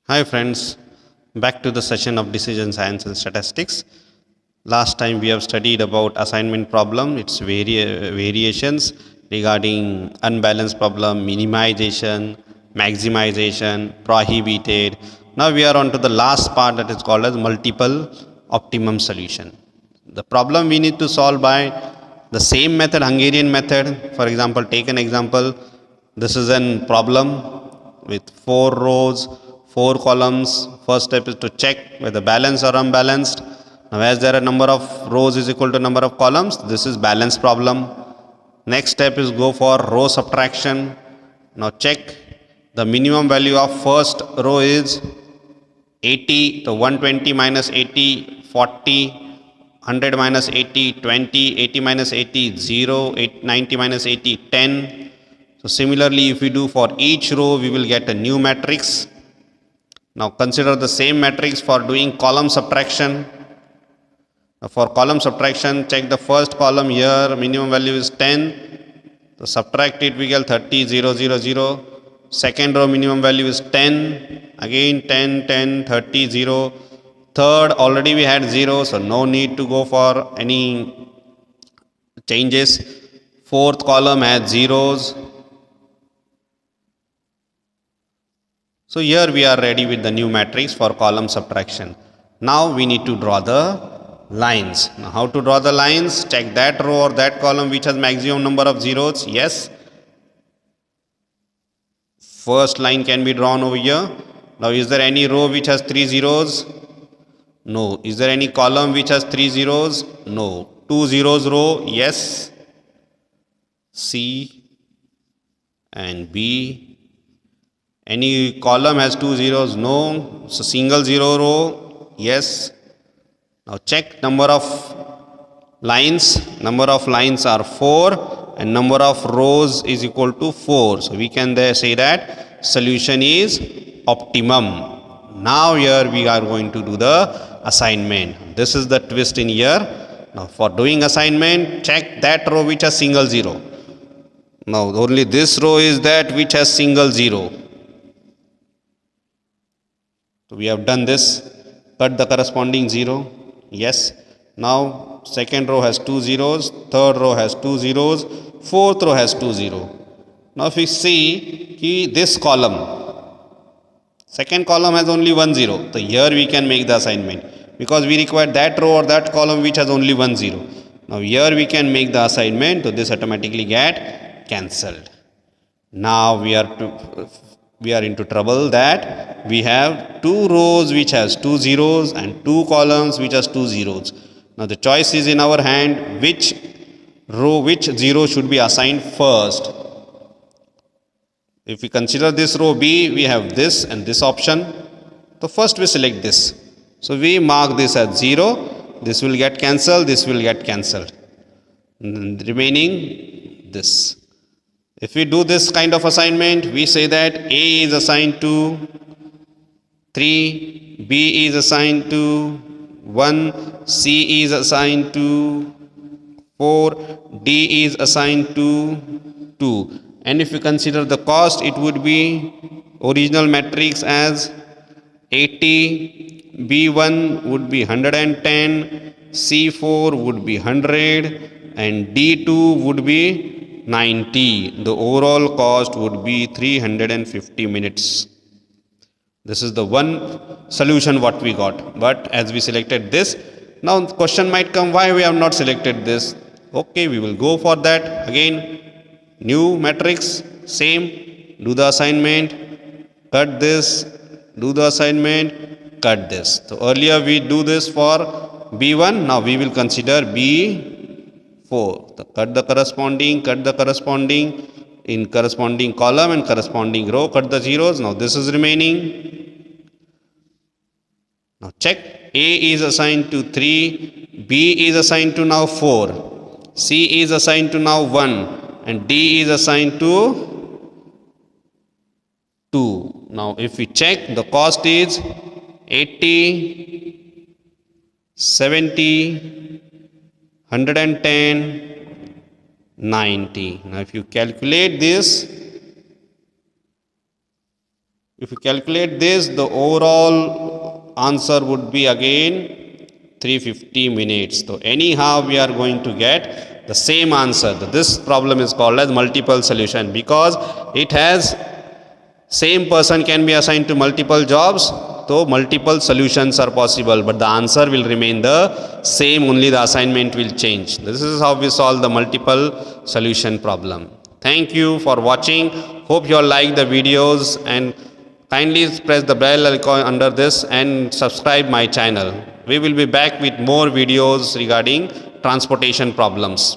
Hi friends, back to the session of decision science and statistics. Last time we have studied about assignment problem, its variations regarding unbalanced problem, minimization, maximization, prohibited. Now we are on to the last part that is called as multiple optimum solution. The problem we need to solve by the same method, Hungarian method. For example, take an example. This is an problem with 4 rows, 4 columns. First step is to check whether balanced or unbalanced. Now, as there are number of rows is equal to number of columns, this is balanced problem. Next step is go for row subtraction. Now check the minimum value of first row is 80, so 120 minus 80, 40, 100 minus 80, 20, 80 minus 80, 0, 90 minus 80, 10. So similarly, if we do for each row, we will get a new matrix. Now consider the same matrix for doing column subtraction. For column subtraction, check the first column here, minimum value is 10. So subtract it, we get 30, 0, 0, 0. Second row minimum value is 10. Again 10, 10, 30, 0. Third, already we had 0, so no need to go for any changes. Fourth column has zeros. So here we are ready with the new matrix for column subtraction. Now we need to draw the lines. Now how to draw the lines? Check that row or that column which has maximum number of zeros. Yes. First line can be drawn over here. Now is there any row which has 3 zeros? No. Is there any column which has 3 zeros? No. 2 zeros row? Yes. C and B. Any column has 2 zeros? No. So single zero row? Yes. Now check number of lines. Number of lines are 4 and number of rows is equal to 4. So we can there say that solution is optimum. Now here we are going to do the assignment. This is the twist in here. Now for doing assignment, check that row which has single zero. Now only this row is that which has single zero. So we have done this. Cut the corresponding zero. Yes. Now second row has 2 zeros. Third row has 2 zeros. Fourth row has 2 zeros. Now if we see this column, second column has only 1 0. So here we can make the assignment because we require that row or that column which has only 1 0. Now here we can make the assignment, so this automatically get cancelled. Now we are into trouble that we have 2 rows which has 2 zeros and 2 columns which has 2 zeros. Now the choice is in our hand which row, which zero should be assigned first. If we consider this row B, we have this and this option. So first we select this. So we mark this as 0. This will get cancelled, this will get cancelled. Remaining this. If we do this kind of assignment, we say that A is assigned to 3, B is assigned to 1, C is assigned to 4, D is assigned to 2. And if we consider the cost, it would be original matrix as 80, B1 would be 110, C4 would be 100 and D2 would be 90. The overall cost would be 350 minutes. This is the one solution what we got. But as we selected this, now the question might come, why we have not selected this? Okay, we will go for that. Again, new matrix, same, do the assignment, cut this, do the assignment, cut this. So earlier we do this for B1, now we will consider B4. So cut the corresponding in corresponding column and corresponding row, cut the zeros. Now this is remaining. Now check, A is assigned to 3, B is assigned to now 4, C is assigned to now 1 and D is assigned to 2. Now if we check, the cost is 80, 70, 110, 90. Now if you calculate this, If you calculate this, the overall answer would be again 350 minutes. So anyhow we are going to get the same answer. This problem is called as multiple solution because it has same person can be assigned to multiple jobs, so multiple solutions are possible, but the answer will remain the same, only the assignment will change. This is how we solve the multiple solution problem. Thank you for watching. Hope you all like the videos, and kindly press the bell icon under this and subscribe my channel. We will be back with more videos regarding transportation problems.